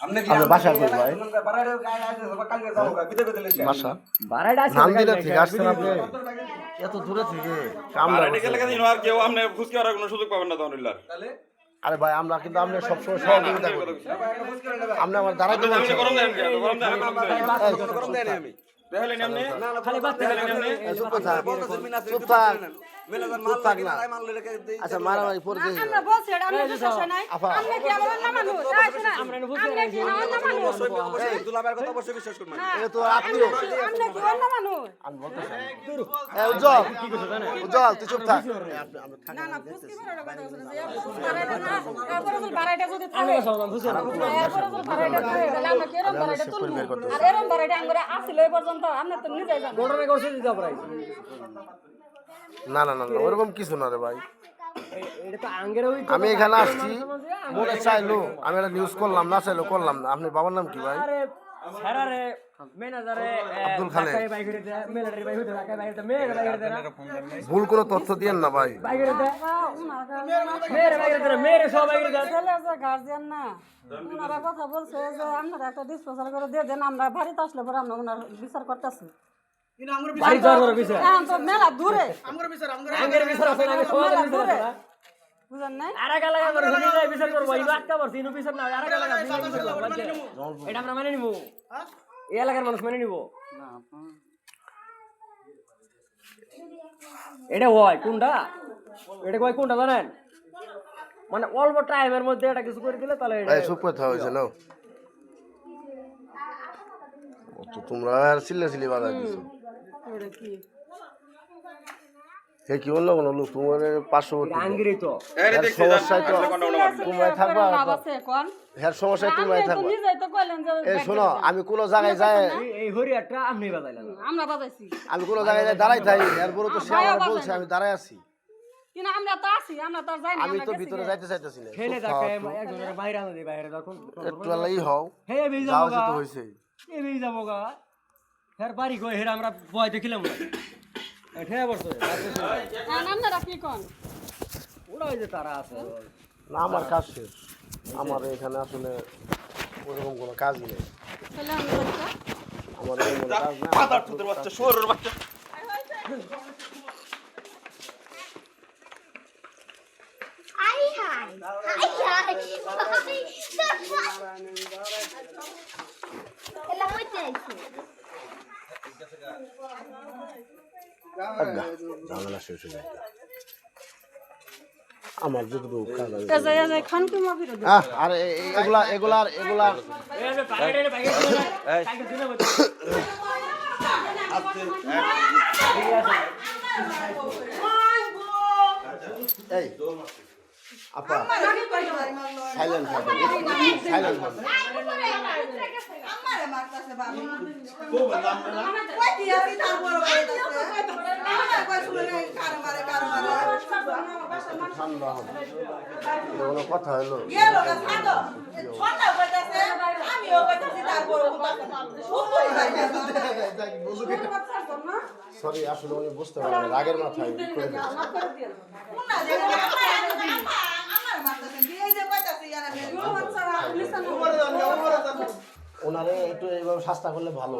আপনার বাসা কই ভাই? বাসা নান্দিরা থেকে আসছেন আপনি এত দূরে থেকে? আরে ভাই আমরা কিন্তু আপনি সবসময় সহযোগিতা করি। আপনি আমার দাঁড়াইতে বলছেন। আচ্ছা মারামারি পড়ছে উজ্জ্বল উজ্জ্বল তুই চুপ থাক। না না না ওরকম কিছু না রে ভাই, আমি এখানে আসছি মনে চাইলো আমি একটা নিউজ করলাম, না চাইলো করলাম না। আপনার বাবার নাম কি ভাই? আব্দুল খালেক। ভুল কোনো তথ্য দিয়েন না ভাই। কথা বলছে যে আপনারা একটা ডিসপোজাল করে দিয়ে দেন, আমরা বাড়িতে আসলে পরে আমরা ওনার বিচার করতেছি। মেলা দূরে বুঝেন নাই এলাকার মানুষ মেনে নিব এটা হয় কোনটা, এটা হয় কোনটা জানেন, মানে অল্প টাইমের মধ্যে এটা কিছু করে দিলে তাহলে চুপ কথা হয়েছে না তোমরা আর চিল্লাচিল্লি বাধা দিছো। হে কি অন্য কোনো লোক তোমার পার্শ্ববর্তী সমস্যায় তো তোমরাই থাকবা, হ্যার সমস্যায় তোমরাই থাকবা। এই শোনো আমি কোনো জায়গায় যাই আমি কোনো জায়গায় যাই দাঁড়াই থাকি, এরপরে তো সে আমার বলছে আমি দাঁড়াই আছি, আমি তো ভিতরে যাইতে চাইতেছি না। একটু ই হও যাও যেতে হয়েছে যাবো গা হের বাড়ি কই হের আমরা বয় দেখিলাম তারা আছে না। আমার কাজ শেষ, আমার এখানে আসলে ওরকম কোনো কাজই নেই। আমার ঝামেলা শেষ হয়ে যায় আমার যতটুকু কাজ আর এগুলার এই আপা সাইলেন্ট সাইলেন্ট ঠান্ডা হবে কোনো কথা হলো সরি আসলে উনি বুঝতে পারেন রাগের মাথায় ওনারে একটু এইভাবে শাস্তা করলে ভালো।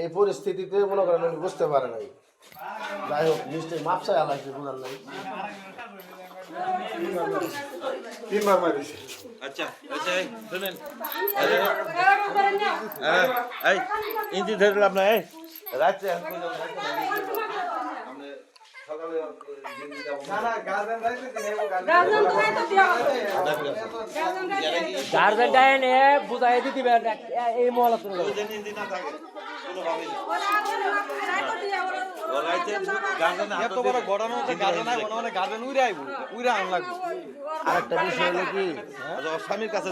এই পরিস্থিতিতে মনে করেন উনি বুঝতে পারে নাই, যাই হোক নিশ্চয়ই মাপ চাই লাগছে বুঝার নাই। আচ্ছা আচ্ছা শুনেন এই ইঞ্জি ধরলাম না এই রাত্রে গার্জেন ডাইন এ বুঝাই দিতে এই মহলা তুলে আরেকটা বিষয় হলো কি স্বামীর কাছে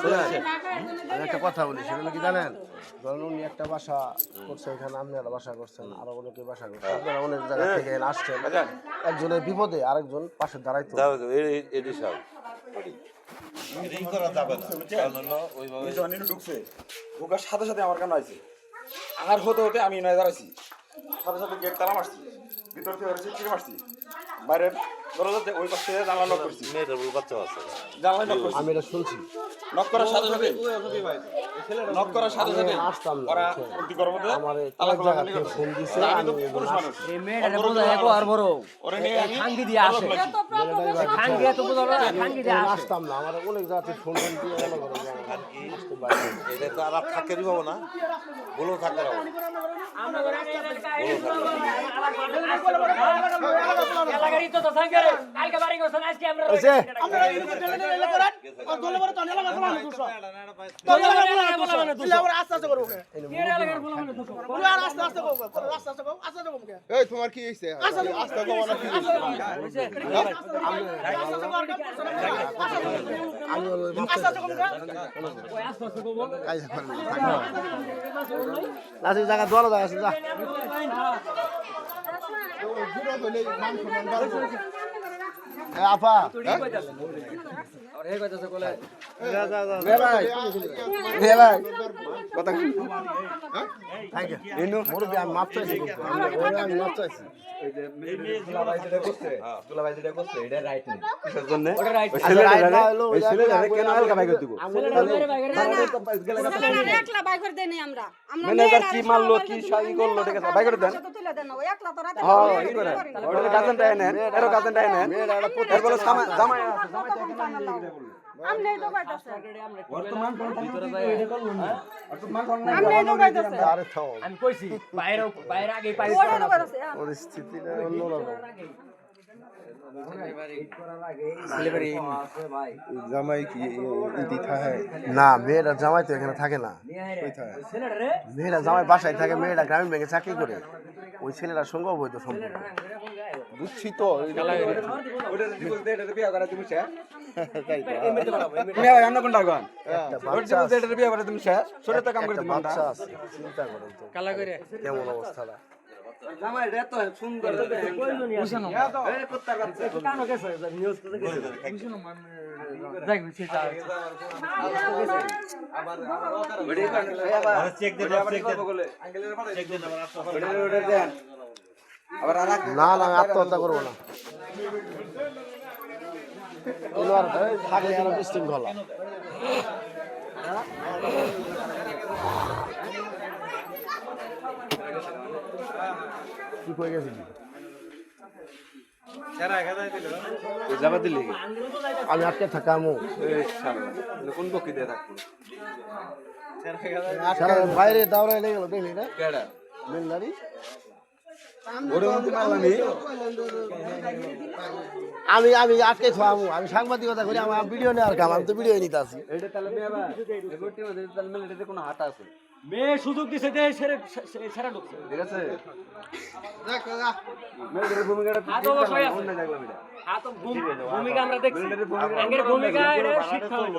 একটা কথা বলি, সেটা হলো কি জানেন, ধরুন উনি একটা বাসা করছে এখানে, আপনি একটা বাসা করছেন, আরো অনেকে বাসা করছেন, আপনারা অনেক জায়গা থেকে আসছেন, একজনের বিপদে আরেকজন পাশে দাঁড়াইতো। এটা ই করা যাবে না কারণ হলো ওইভাবে যখন ইনু ঢুকছে ঢোকার সাথে সাথে আমার কানে আইছে আর হতে হতে আমি নয় দাঁড়াইছি সাথে সাথে গেট তালা মারছি ভিতর থেকে চিড়ে মারছি বাইরের দরজাতে ওই পাশে জানলা নক করছি মেয়েটার বউ বাচ্চা আছে জানলা নক করছি আমি এটা শুনছি নক করার সাথে সাথে নক করার সাথে সাথে আসতাম না ওরা উল্টি করার মধ্যে আমার তালা এক খোলা জায়গা নিয়ে থেকে গেল। ফোন দিছে আমি তো আমি পুরুষ মানুষ এই মেয়েটা বোঝা একো আর বড় ওরে নিয়ে আমি খাঙ্গি দিয়ে আসে এত প্রফেশনাল খাঙ্গি এত বোঝা খাঙ্গি দিয়ে আসে আসতাম না আমার অনেক জায়গা থেকে ফোন দিয়ে মনে করো যে আমি আসতে পারি না। এটা তো আর থাকেরই পাবো না বলেও থাকতে পারবো না। আমরা করে এলাকারই তো থাকে রে কালকে বাড়ি করছেন আজকে আমরা ওই যে, এই তোমার কি হইছে আস্তে কম না কি হইছে আমি ওই লাস্ট জায়গা দোয়ালো জায়গা আছে যা পুরো হইলে মান সম্মান বাড়বো এ আপা কথা থ্যাংক ইউ মুরব্বি আমি মাপ চাইছি আমি মাপ চাইছি ওটা রাইট একলা বাই করে দেনি আমরা আমরা ম্যানেজার কি মারলো কি শাড়ি করলো ঠিক আছে বাই করে দেন তো তুলে দেন ওই একলা তো রাতে হ্যাঁ ই করে ওটা গাজনটা এনেন এরো গাজনটা এনেন এরপর জামাই আছে আমনে তো বাইতাছে বর্তমান ভিতরে যায় আমনে তো বাইতাছে আরে থাও আমি কইছি বাইরে আগে পাই ওটা তো বাইতাছে পরিস্থিতিটা অন্যরকম জামাই কি ইতি থাকে না মেয়েরা জামাই তো এখানে থাকে না ছেলেটা রে মেয়েরা জামাই বাসায় থাকে মেয়েরা গ্রামীণ ব্যাংকে চাকরি করে ওই ছেলেটার সঙ্গে অবৈধ সম্পর্ক বুঝছি তো ওটা দিবস দে এটা বিয়া করা তুমি শেষ তাই তো তুমি অন্য কোনটা গান একটা ওটা বাচ্চা দিবস দে এটা বিয়া করা তুমি শেষ ছোট তো কাম করে একটা তুমি বাচ্চা আছে চিন্তা করেন তো কালা করে কেমন অবস্থাটা জামাই রে তো সুন্দর বুঝানো এই কুত্তার বাচ্চা কানো গেছে নিউজ তো গেছে বুঝানো যাই বুঝছি তা আরে চেক দেন চেক দেন চেক দেন আবার আসতে আবার আর না না আমি আত্মহত্যা করবো না এবার থাকলে আরো বিশৃঙ্খলা কি কয়ে গেছিলি যাবা দিলি আমি আটকে থাকামো কোন বকি দিয়ে থাকবো সারা বাইরে দাওড়ায় লেগে গেল দেখলি না কেডা মিলনারি ওরে মধ্যে মারলামি আমি আমি আটকে থামু আমি সাংবাদিকতা করি আমার ভিডিও নেওয়ার কাম আমি তো ভিডিও নিতে আসি এটা তাহলে মেয়ে বা এগোটি মধ্যে তাহলে মেলে এটাতে কোনো হাত আছে মেয়ে সুযোগ দিছে দে সেরা ঢুকছে ঠিক আছে মেয়েদের ভূমিকাটা হাত অবশ্যই আছে অন্য জায়গা হাত ভূমিকা আমরা দেখছি আঙ্গের ভূমিকা এটা শিক্ষা হইলো